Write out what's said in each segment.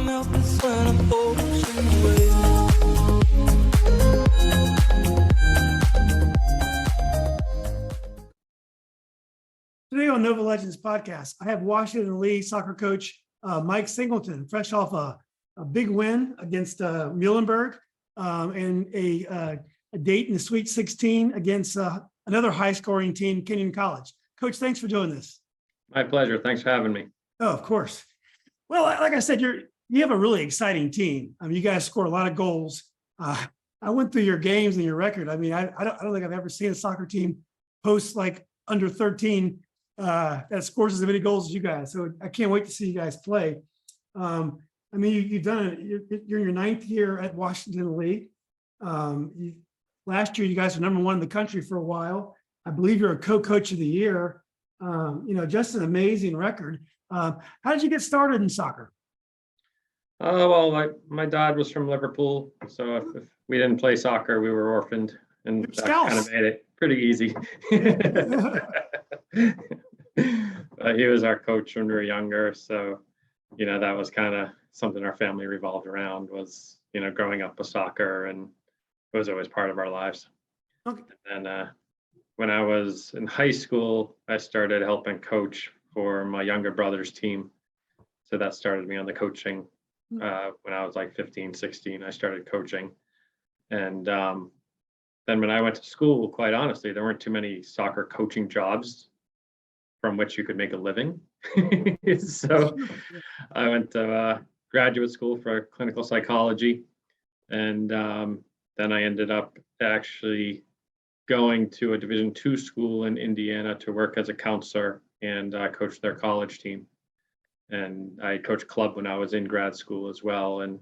help it when I'm ocean waves. Today on Nova Legends podcast, I have Washington Lee soccer coach Mike Singleton, fresh off a big win against Muhlenberg and a date in the Sweet 16 against another high-scoring team, Kenyon College. Coach, thanks for doing this. My pleasure. Thanks for having me. Oh, of course. Well, like I said, you have a really exciting team. I mean, you guys score a lot of goals. I went through your games and your record. I mean, I don't think I've ever seen a soccer team post like under 13 that scores as many goals as you guys. So I can't wait to see you guys play. I mean, you've done it. You're in your 9th year at Washington Lee. Last year, you guys were #1 in the country for a while. I believe you're a co-coach of the year. Just an amazing record. How did you get started in soccer? Well, my dad was from Liverpool, so if we didn't play soccer, we were orphaned, and that kind of made it pretty easy. He was our coach when we were younger, so that was kind of something our family revolved around, was growing up with soccer, and it was always part of our lives. Okay. And when I was in high school, I started helping coach for my younger brother's team, so that started me on the coaching. When I was like 15, 16, I started coaching, and then when I went to school, quite honestly, there weren't too many soccer coaching jobs from which you could make a living. So I went to graduate school for clinical psychology, and then I ended up actually going to a Division II school in Indiana to work as a counselor and coach their college team. And I coached club when I was in grad school as well. And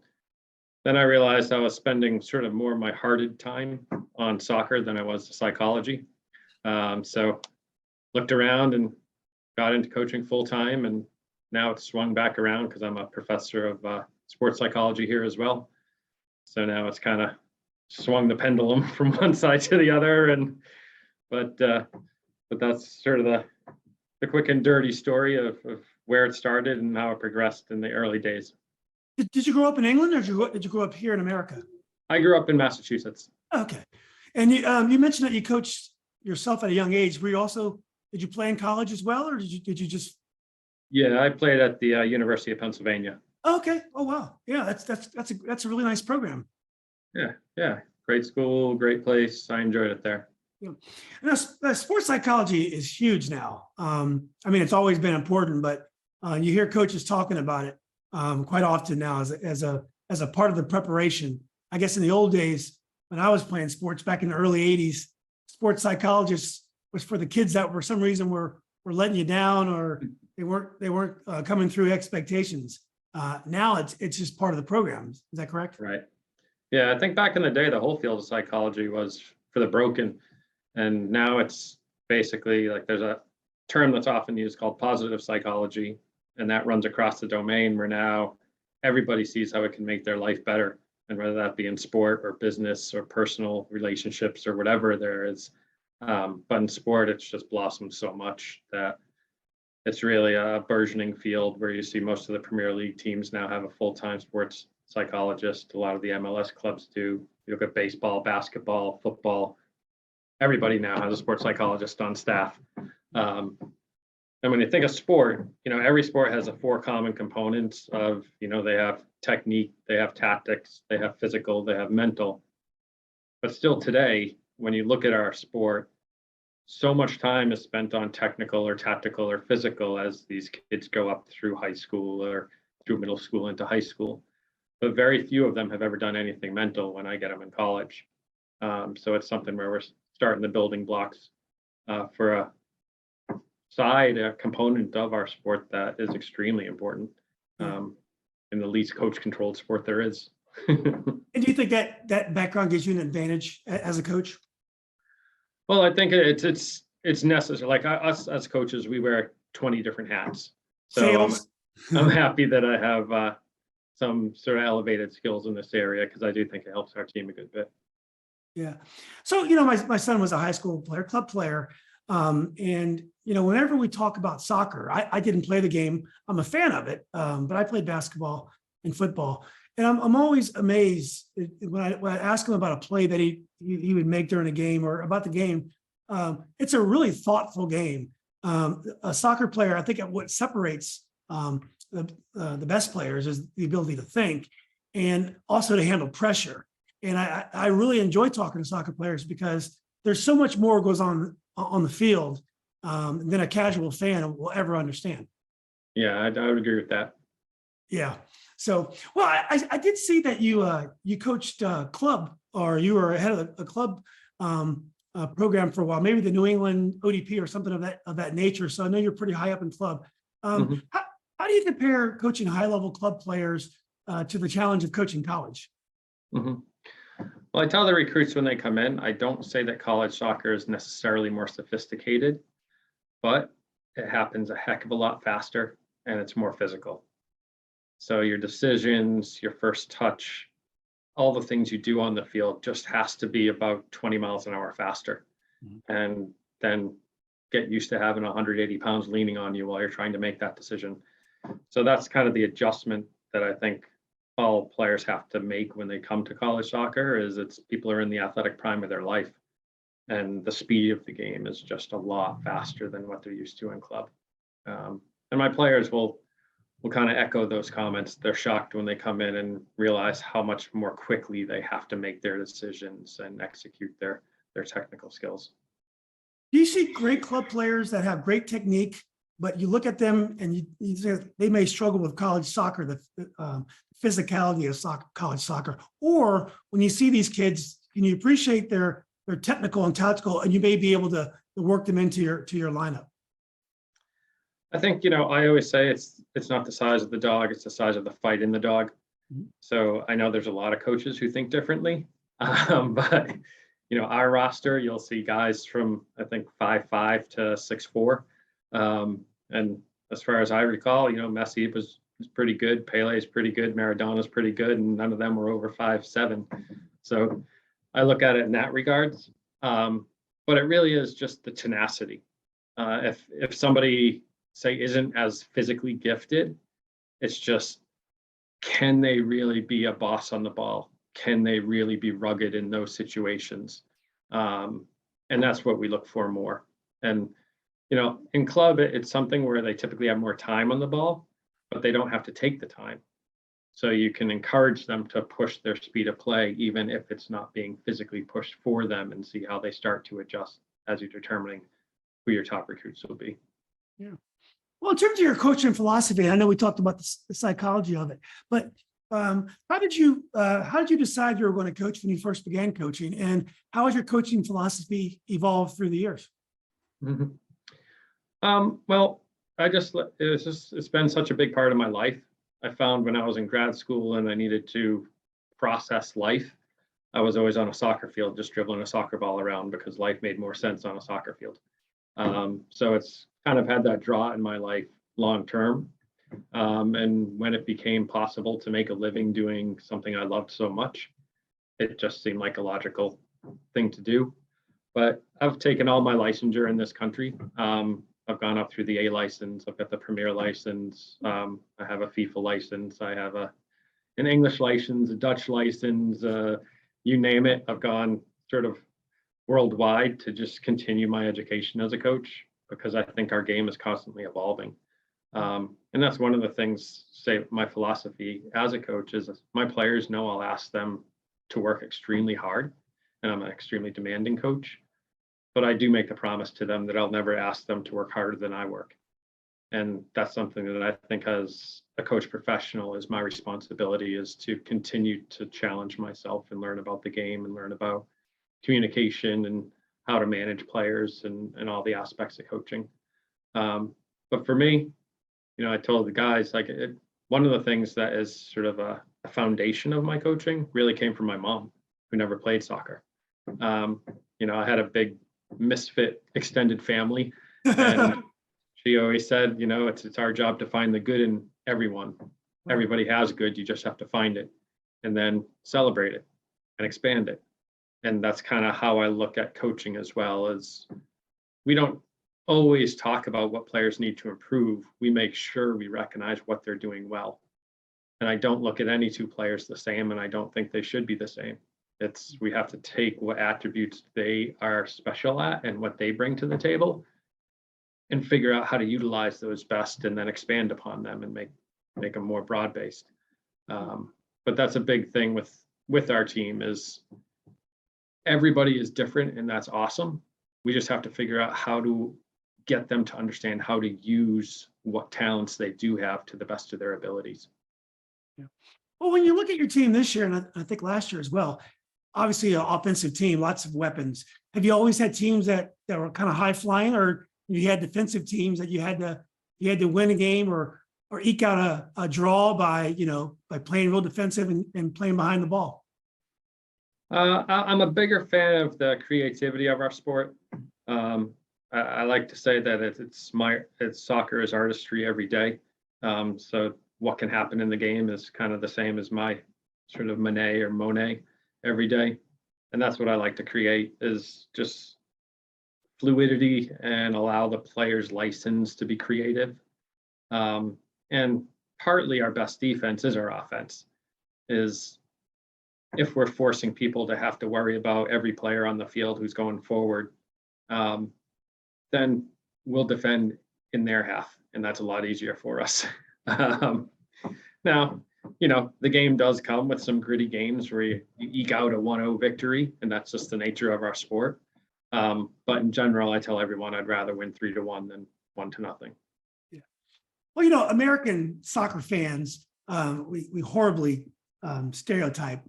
then I realized I was spending sort of more of my hearted time on soccer than I was psychology. So looked around and got into coaching full time, and now it's swung back around because I'm a professor of sports psychology here as well. So now it's kind of swung the pendulum from one side to the other, but that's sort of the quick and dirty story of where it started and how it progressed in the early days. Did you grow up in England, or did you grow up here in America? I grew up in Massachusetts. Okay. And you mentioned that you coached yourself at a young age. Did you play in college as well, or did you just? Yeah, I played at the University of Pennsylvania. Okay. Oh, wow. Yeah, that's a really nice program. Yeah. Great school, great place. I enjoyed it there. Yeah. Now, sports psychology is huge now. I mean, it's always been important, but you hear coaches talking about it quite often now as a part of the preparation. I guess in the old days, when I was playing sports back in the early 80s, sports psychologists was for the kids that for some reason were letting you down, or they weren't coming through expectations. Now it's just part of the program. Is that correct? Right. Yeah, I think back in the day, the whole field of psychology was for the broken. And now it's basically like there's a term that's often used called positive psychology, and that runs across the domain, where now everybody sees how it can make their life better. And whether that be in sport or business or personal relationships or whatever there is. But in sport, it's just blossomed so much that it's really a burgeoning field where you see most of the Premier League teams now have a full-time sports psychologist. A lot of the MLS clubs do. You look at baseball, basketball, football. Everybody now has a sports psychologist on staff. And when you think of sport, every sport has 4 common components of, they have technique, they have tactics, they have physical, they have mental. But still today, when you look at our sport, so much time is spent on technical or tactical or physical as these kids go up through high school or through middle school into high school. But very few of them have ever done anything mental when I get them in college. So it's something where we're starting the building blocks for a component of our sport that is extremely important, in the least coach-controlled sport there is. And do you think that background gives you an advantage as a coach? Well, I think it's necessary. Like us as coaches, we wear 20 different hats. So I'm happy that I have some sort of elevated skills in this area, because I do think it helps our team a good bit. Yeah. So, my son was a high school player, club player. And, whenever we talk about soccer, I didn't play the game. I'm a fan of it, but I played basketball in football. And I'm always amazed when I ask him about a play that he would make during a game or about the game. It's a really thoughtful game. A soccer player, I think what separates the best players is the ability to think and also to handle pressure. And I really enjoy talking to soccer players because there's so much more goes on the field than a casual fan will ever understand. Yeah, I would agree with that. Yeah. So, well, I did see that you coached club, or you were head of a club program for a while, maybe the New England ODP or something of that nature. So I know you're pretty high up in club. Mhm. How do you compare coaching high level club players to the challenge of coaching college? Mhm. Well, I tell the recruits when they come in, I don't say that college soccer is necessarily more sophisticated, but it happens a heck of a lot faster and it's more physical. So your decisions, your first touch, all the things you do on the field just has to be about 20 miles an hour faster. Mhm. And then get used to having 180 pounds leaning on you while you're trying to make that decision. So that's kind of the adjustment that I think all players have to make when they come to college soccer is it's people are in the athletic prime of their life. And the speed of the game is just a lot faster than what they're used to in club. And my players will kind of echo those comments. They're shocked when they come in and realize how much more quickly they have to make their decisions and execute their technical skills. Do you see great club players that have great technique, but you look at them and you say they may struggle with college soccer, the physicality of college soccer? Or when you see these kids, can you appreciate their technical and tactical, and you may be able to work them into your lineup? I think, I always say it's not the size of the dog, it's the size of the fight in the dog. Mhm. So I know there's a lot of coaches who think differently. But our roster, you'll see guys from I think 5'5" to 6'4". And as far as I recall, Messi was pretty good, Pele's pretty good, Maradona's pretty good, and none of them were over 5'7". So I look at it in that regards. But it really is just the tenacity. If somebody say isn't as physically gifted, it's just, can they really be a boss on the ball? Can they really be rugged in those situations? And that's what we look for more. And in club, it's something where they typically have more time on the ball, but they don't have to take the time. So you can encourage them to push their speed of play, even if it's not being physically pushed for them, and see how they start to adjust as you're determining who your top recruits will be. Yeah. Well, in terms of your coaching philosophy, I know we talked about the psychology of it, but how did you decide you were going to coach when you first began coaching, and how has your coaching philosophy evolved through the years? Mm-hmm. Well, it's been such a big part of my life. I found when I was in grad school and I needed to process life, I was always on a soccer field, just dribbling a soccer ball around because life made more sense on a soccer field. So it's kind of had that draw in my life long term. And when it became possible to make a living doing something I loved so much, it just seemed like a logical thing to do. But I've taken all my licensure in this country. I've gone up through the A license. I've got the Premier license. I have a FIFA license. I have an English license, a Dutch license, you name it. I've gone sort of worldwide to just continue my education as a coach, because I think our game is constantly evolving. And that's one of the things, say, my philosophy as a coach is my players know I'll ask them to work extremely hard, and I'm an extremely demanding coach. But I do make the promise to them that I'll never ask them to work harder than I work. And that's something that I think as a coach professional is my responsibility, is to continue to challenge myself and learn about the game and learn about communication and how to manage players and all the aspects of coaching. But for me, I told the guys, one of the things that is sort of a foundation of my coaching really came from my mom, who never played soccer. I had a big misfit extended family, and she always said, it's our job to find the good in everyone. Everybody has good, you just have to find it and then celebrate it and expand it. And that's kind of how I look at coaching as well. As we don't always talk about what players need to improve. We make sure we recognize what they're doing well. And I don't look at any two players the same, and I don't think they should be the same. We have to take what attributes they are special at and what they bring to the table and figure out how to utilize those best and then expand upon them and make them more broad-based. But that's a big thing with our team is everybody is different, and that's awesome. We just have to figure out how to get them to understand how to use what talents they do have to the best of their abilities. Yeah. Well, when you look at your team this year, and I think last year as well, obviously an offensive team, lots of weapons. Have you always had teams that were kind of high flying, or you had defensive teams that you had to win a game or eke out a draw by playing real defensive and playing behind the ball? I'm a bigger fan of the creativity of our sport. I like to say that it's soccer is artistry every day. So what can happen in the game is kind of the same as my sort of Manet or Monet every day. And that's what I like to create is just fluidity and allow the players license to be creative. And partly our best defense is our offense, is if we're forcing people to have to worry about every player on the field who's going forward, then we'll defend in their half, and that's a lot easier for us. Now, the game does come with some gritty games where you eke out a 1-0 victory, and that's just the nature of our sport. But in general, I tell everyone I'd rather win 3-1 than 1-0. Yeah. Well, American soccer fans, we horribly stereotype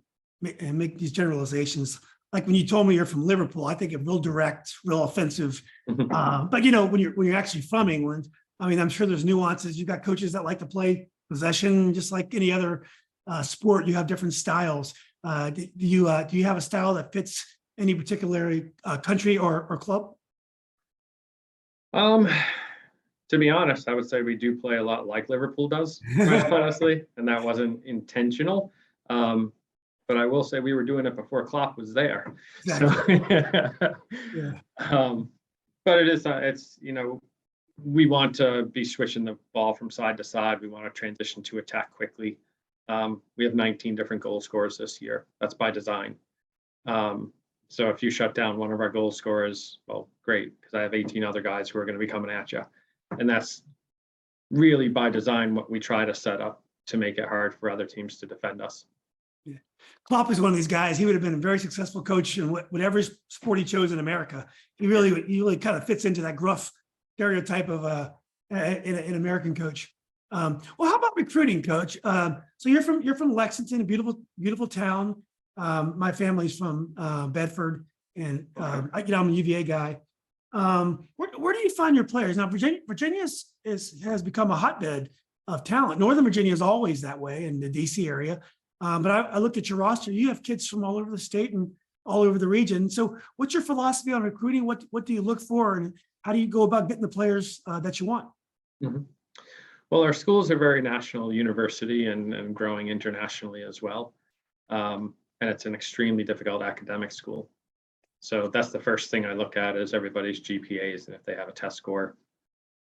and make these generalizations. Like when you told me you're from Liverpool, I think of real direct, real offensive. But when you're actually from England, I mean, I'm sure there's nuances. You've got coaches that like to play possession, just like any other sport. You have different styles. Do you have a style that fits any particular country or club? To be honest, I would say we do play a lot like Liverpool does, quite honestly, and that wasn't intentional. But I will say we were doing it before Klopp was there. Exactly. So, yeah. But it's we want to be switching the ball from side to side. We want to transition to attack quickly. We have 19 different goal scorers this year. That's by design. So if you shut down one of our goal scorers, well, great, because I have 18 other guys who are going to be coming at you. And that's really by design what we try to set up to make it hard for other teams to defend us. Yeah. Klopp is one of these guys. He would have been a very successful coach in whatever sport he chose in America. He really kind of fits into that gruff stereotype of an American coach. Well, how about recruiting, Coach? So you're from Lexington, a beautiful town. My family's from Bedford, and I'm a UVA guy. Where do you find your players now? Virginia has become a hotbed of talent. Northern Virginia is always that way in the DC area. But I looked at your roster. You have kids from all over the state and all over the region. So what's your philosophy on recruiting? What do you look for, and how do you go about getting the players that you want? Mm-hmm. Well, our school is a very national university and growing internationally as well. And it's an extremely difficult academic school. So that's the first thing I look at is everybody's GPAs and if they have a test score,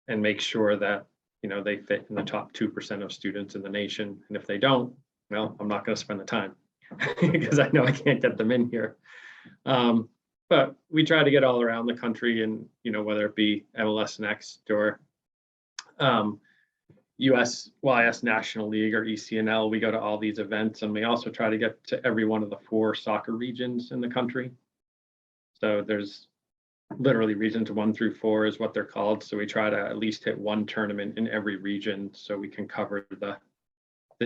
and make sure that they fit in the top 2% of students in the nation. And if they don't, well, I'm not going to spend the time because I know I can't get them in here. But we try to get all around the country, and whether it be MLS Next or USYS National League or ECNL, we go to all these events, and we also try to get to every one of the 4 soccer regions in the country. So there's literally regions 1 through 4 is what they're called. So we try to at least hit one tournament in every region so we can cover the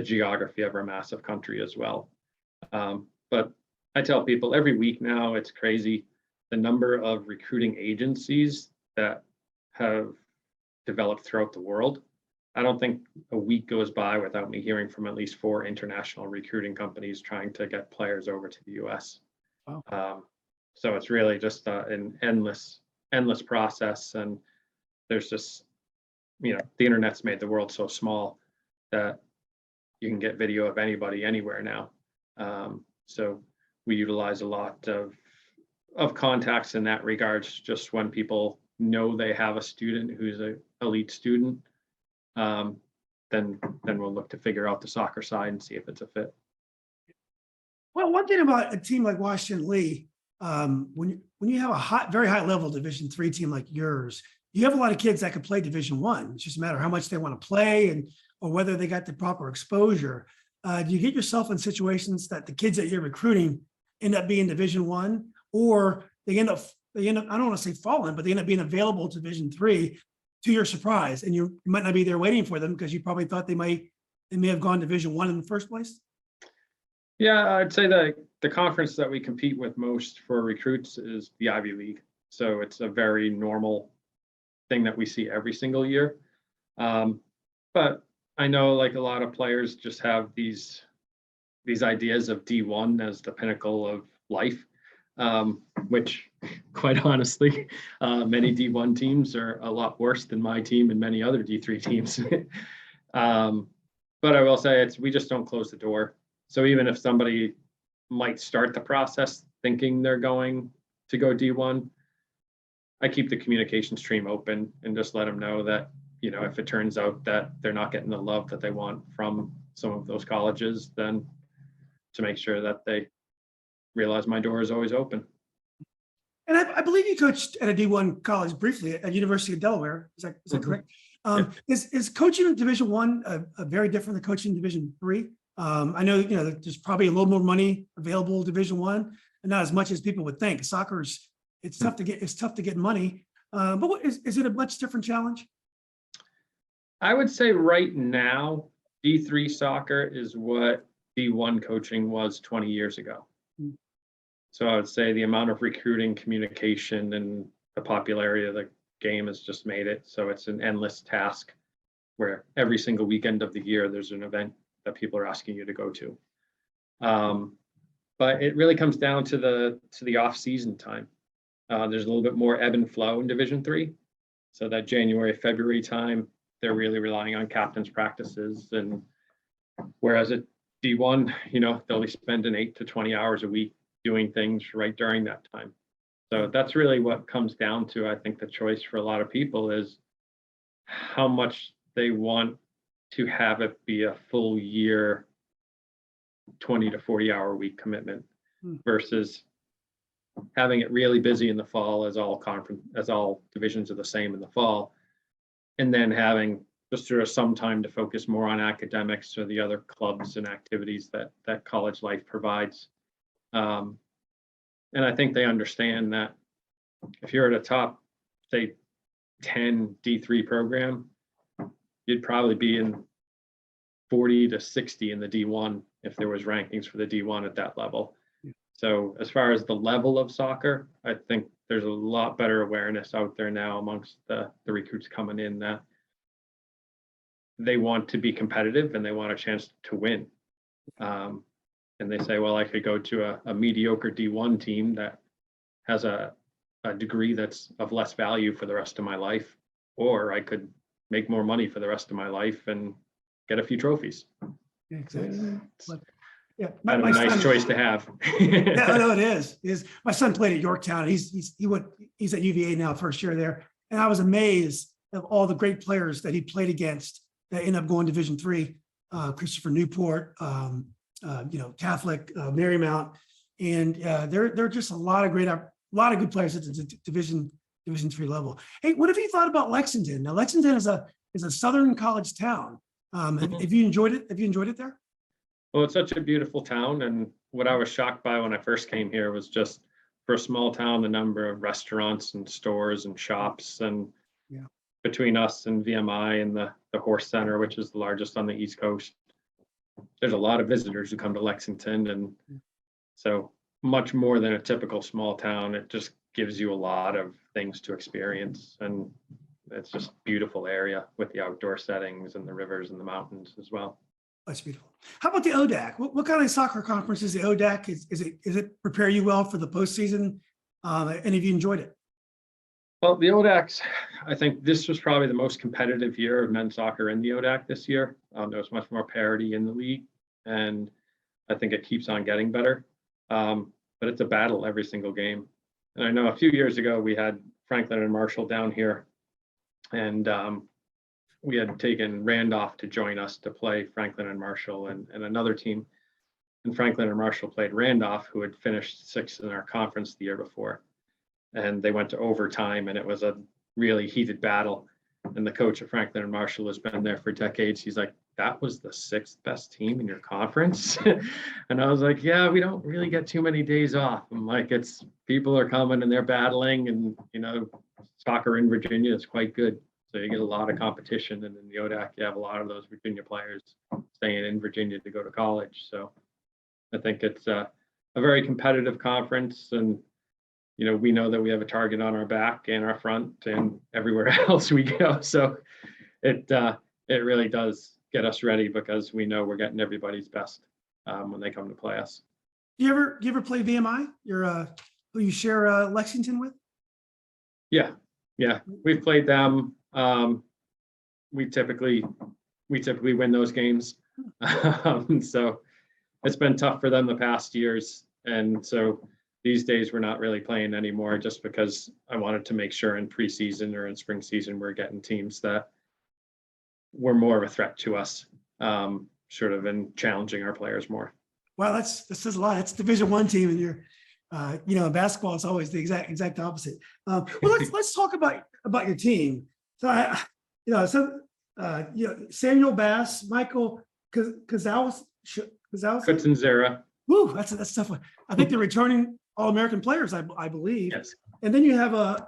geography of our massive country as well. But I tell people every week now, it's crazy the number of recruiting agencies that have developed throughout the world. I don't think a week goes by without me hearing from at least 4 international recruiting companies trying to get players over to the US. Wow. So it's really just an endless process. And there's just, the internet's made the world so small that you can get video of anybody anywhere now. So we utilize a lot of contacts in that regards, just when people know they have a student who's an elite student. then we'll look to figure out the soccer side and see if it's a fit. Well, one thing about a team like Washington Lee, when you have a very high level Division III team like yours, you have a lot of kids that could play Division I. It's just a matter of how much they want to play or whether they got the proper exposure. Do you get yourself in situations that the kids that you're recruiting end up being Division I, or they end up, I don't want to say falling, but they end up being available to Division III to your surprise, and you might not be there waiting for them because you probably thought they may have gone Division I in the first place? Yeah, I'd say that the conference that we compete with most for recruits is the Ivy League. So it's a very normal thing that we see every single year. But I know like a lot of players just have these ideas of D1 as the pinnacle of life, which quite honestly, many D1 teams are a lot worse than my team and many other D3 teams. But I will say we just don't close the door. So even if somebody might start the process thinking they're going to go D1, I keep the communication stream open and just let them know that, if it turns out that they're not getting the love that they want from some of those colleges, then to make sure that they realize my door is always open. And I believe you coached at a D1 college briefly at University of Delaware. Is that correct? Yeah. Is coaching in Division I a very different than coaching in Division III? I know, there's probably a little more money available in Division I, and not as much as people would think. Soccer's, it's tough to get money. But is it a much different challenge? I would say right now, D3 soccer is what D1 coaching was 20 years ago. Mm. So I would say the amount of recruiting, communication, and the popularity of the game has just made it so it's an endless task where every single weekend of the year there's an event that people are asking you to go to. But it really comes down to the off-season time. There's a little bit more ebb and flow in Division III. So that January, February time, they're really relying on captain's practices. And whereas at D1, they'll be spending 8 to 20 hours a week doing things right during that time. So that's really what comes down to, I think, the choice for a lot of people is how much they want to have it be a full year, 20 to 40 hour week commitment versus having it really busy in the fall as all divisions are the same in the fall, and then having just sort of some time to focus more on academics or the other clubs and activities that college life provides. And I think they understand that if you're at a top, say, 10 D3 program, you'd probably be in 40 to 60 in the D1 if there was rankings for the D1 at that level. Yeah. So as far as the level of soccer, I think there's a lot better awareness out there now amongst the recruits coming in that they want to be competitive and they want a chance to win. And they say, well, I could go to a mediocre D1 team that has a degree that's of less value for the rest of my life, or I could make more money for the rest of my life and get a few trophies. Exactly. Yeah, kind of a nice choice to have. Yeah, I know it is. My son played at Yorktown. He's at UVA now, first year there, and I was amazed of all the great players that he played against that ended up going Division III. Christopher Newport, Catholic, Marymount, and there are just a lot of good players at the Division III level. Hey, what have you thought about Lexington? Now, Lexington is a Southern college town. Have you enjoyed it? Have you enjoyed it there? Well, it's such a beautiful town, and what I was shocked by when I first came here was just for a small town, the number of restaurants and stores and shops, and between us and VMI and the Horse Center, which is the largest on the East Coast, there's a lot of visitors who come to Lexington, and so much more than a typical small town. It just gives you a lot of things to experience, and it's just a beautiful area with the outdoor settings and the rivers and the mountains as well. That's beautiful. How about the ODAC? What kind of soccer conference is the ODAC? Is it prepare you well for the postseason? And have you enjoyed it? Well, the ODACs, I think this was probably the most competitive year of men's soccer in the ODAC this year. There was much more parity in the league, and I think it keeps on getting better. But it's a battle every single game. And I know a few years ago we had Franklin and Marshall down here, and we had taken Randolph to join us to play Franklin and Marshall and another team. And Franklin and Marshall played Randolph, who had finished sixth in our conference the year before. And they went to overtime, and it was a really heated battle. And the coach of Franklin and Marshall has been there for decades. He's like, that was the sixth best team in your conference. And I was like, yeah, we don't really get too many days off. I'm like, it's people are coming and they're battling, and soccer in Virginia is quite good. So you get a lot of competition, and in the ODAC, you have a lot of those Virginia players staying in Virginia to go to college. So I think it's a very competitive conference, and we know that we have a target on our back and our front and everywhere else we go. So it really does get us ready, because we know we're getting everybody's best when they come to play us. Do you ever play VMI? Who you share Lexington with? Yeah, we've played them. We typically win those games. So it's been tough for them the past years, and so these days we're not really playing anymore, just because I wanted to make sure in preseason or in spring season we're getting teams that were more of a threat to us, sort of, and challenging our players more. Well, that says a lot. It's Division I team, and you're, in basketball, it's always the exact opposite. Well, let's talk about your team. So Samuel Bass, Michael Kazowski. Kutzenzera. Woo, that's a tough one. I think they're returning All-American players, I believe. Yes. And then you have a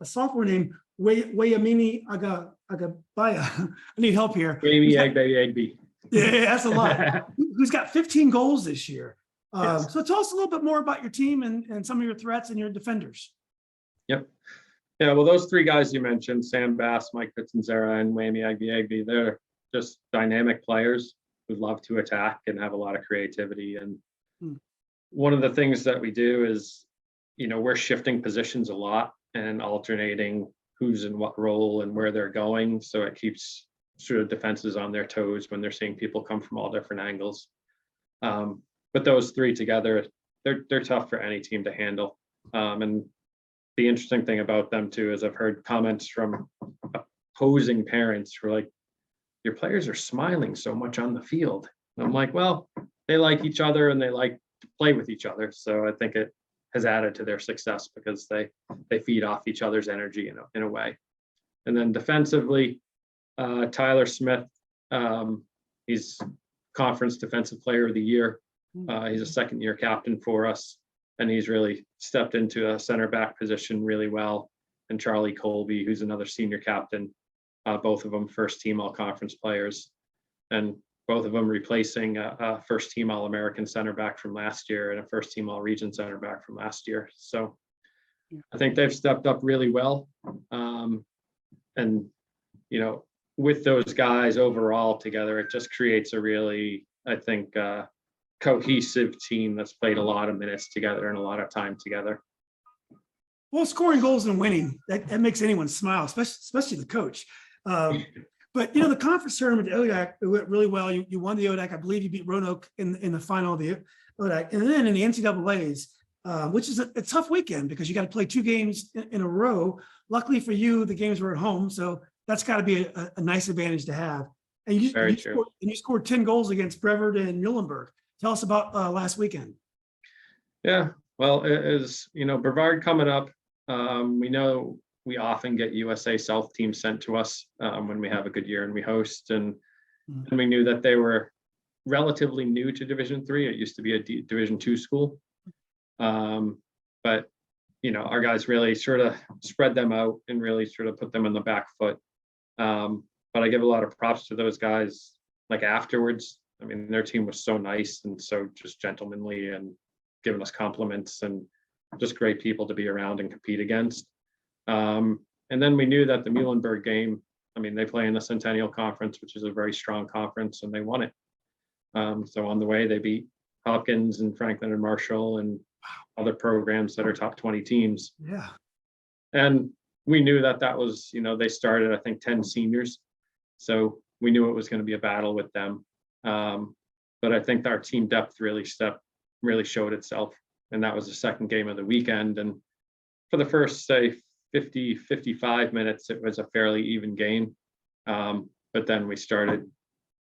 sophomore named Wayamini Agabaya. I need help here. Agby. Yeah, that's a lot. Who's got 15 goals this year. Yes. So tell us a little bit more about your team and some of your threats and your defenders. Yep. Yeah, well, those three guys you mentioned, Sam Bass, Mike Kutzenzera, and Wayme Agby, they're just dynamic players who love to attack and have a lot of creativity. And one of the things that we do is, we're shifting positions a lot and alternating who's in what role and where they're going. So it keeps sort of defenses on their toes when they're seeing people come from all different angles. But those three together, they're tough for any team to handle. And the interesting thing about them too is I've heard comments from opposing parents who are like, your players are smiling so much on the field. And I'm like, well, they like each other and they like to play with each other. So I think it has added to their success, because they feed off each other's energy in a way. And then defensively, Tyler Smith, he's Conference Defensive Player of the Year. He's a second-year captain for us, and he's really stepped into a center back position really well. And Charlie Colby, who's another senior captain, both of them first-team all-conference players, and both of them replacing a first-team All-American center back from last year and a first-team All-Region center back from last year. So I think they've stepped up really well. And, with those guys overall together, it just creates a really, I think, cohesive team that's played a lot of minutes together and a lot of time together. Well, scoring goals and winning, that makes anyone smile, especially the coach. But the conference tournament, the ODAC, it went really well. You won the ODAC. I believe you beat Roanoke in the final of the ODAC. And then in the NCAAs, which is a tough weekend, because you got to play two games in a row. Luckily for you, the games were at home, so that's got to be a nice advantage to have. And you scored 10 goals against Brevard and Muhlenberg. Tell us about last weekend. Yeah, well, it is, Brevard coming up. We know we often get USA South teams sent to us when we have a good year and we host. And we knew that they were relatively new to Division III. It used to be a Division II school. But, our guys really sort of spread them out and really sort of put them on the back foot. But I give a lot of props to those guys, like afterwards. I mean, their team was so nice and so just gentlemanly and giving us compliments, and just great people to be around and compete against. And then we knew that the Muhlenberg game, I mean, they play in the Centennial Conference, which is a very strong conference, and they won it. So on the way, they beat Hopkins and Franklin and Marshall and other programs that are top 20 teams. Yeah. And we knew that was, they started, I think, 10 seniors. So we knew it was going to be a battle with them. But I think our team depth really showed itself. And that was the second game of the weekend. And for the first, say, 55 minutes, it was a fairly even game. but then we started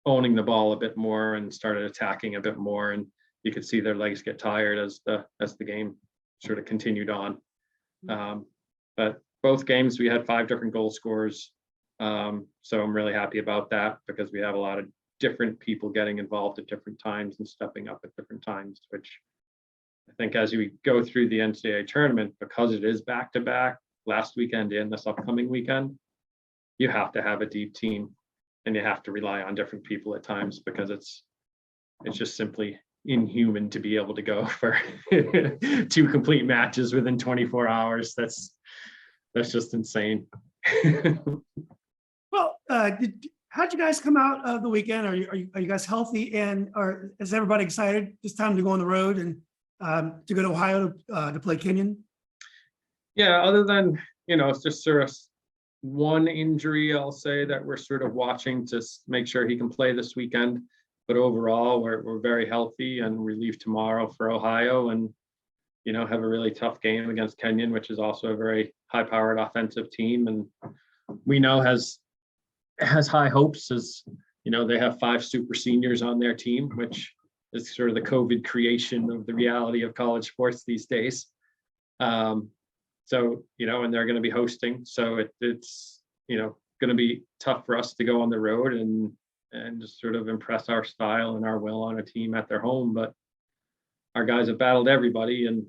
owning the ball a bit more and started attacking a bit more, and you could see their legs get tired as the game sort of continued on. But both games we had 5 different goal scorers, so I'm really happy about that because we have a lot of different people getting involved at different times and stepping up at different times, which I think as we go through the NCAA tournament, because it is back to back last weekend and this upcoming weekend, you have to have a deep team and you have to rely on different people at times because it's just simply inhuman to be able to go for 2 complete matches within 24 hours. That's just insane. Well, how'd you guys come out of the weekend? Are you guys healthy, and is everybody excited? It's time to go on the road and to go to Ohio to play Kenyon. Yeah, other than it's just sort of one injury, I'll say that we're sort of watching to make sure he can play this weekend. But overall, we're very healthy, and we leave tomorrow for Ohio, and have a really tough game against Kenyon, which is also a very high-powered offensive team, and we know has high hopes as they have 5 super seniors on their team, which is sort of the COVID creation of the reality of college sports these days. So and they're going to be hosting, so it's going to be tough for us to go on the road and just sort of impress our style and our will on a team at their home. But our guys have battled everybody, and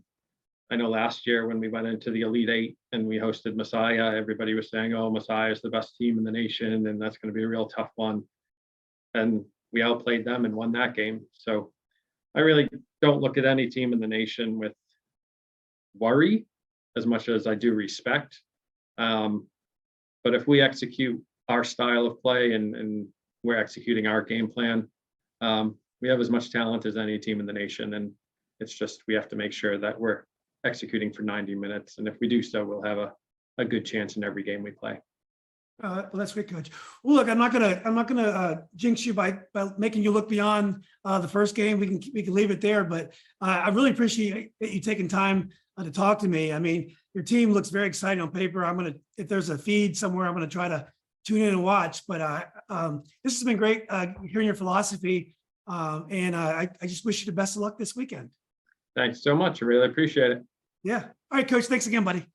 I know last year when we went into the Elite 8 and we hosted Messiah, everybody was saying, oh, Messiah is the best team in the nation, and that's going to be a real tough one. And we outplayed them and won that game. So I really don't look at any team in the nation with worry as much as I do respect. But if we execute our style of play and we're executing our game plan, we have as much talent as any team in the nation. And it's just, we have to make sure that we're executing for 90 minutes. And if we do so, we'll have a good chance in every game we play. Well, that's great, Coach. Well, look, I'm not gonna jinx you by making you look beyond the first game. We can leave it there, but I really appreciate you taking time to talk to me. I mean, your team looks very exciting on paper. If there's a feed somewhere, I'm gonna try to tune in and watch. But this has been great hearing your philosophy, and I just wish you the best of luck this weekend. Thanks so much. I really appreciate it. Yeah. All right, Coach. Thanks again, buddy.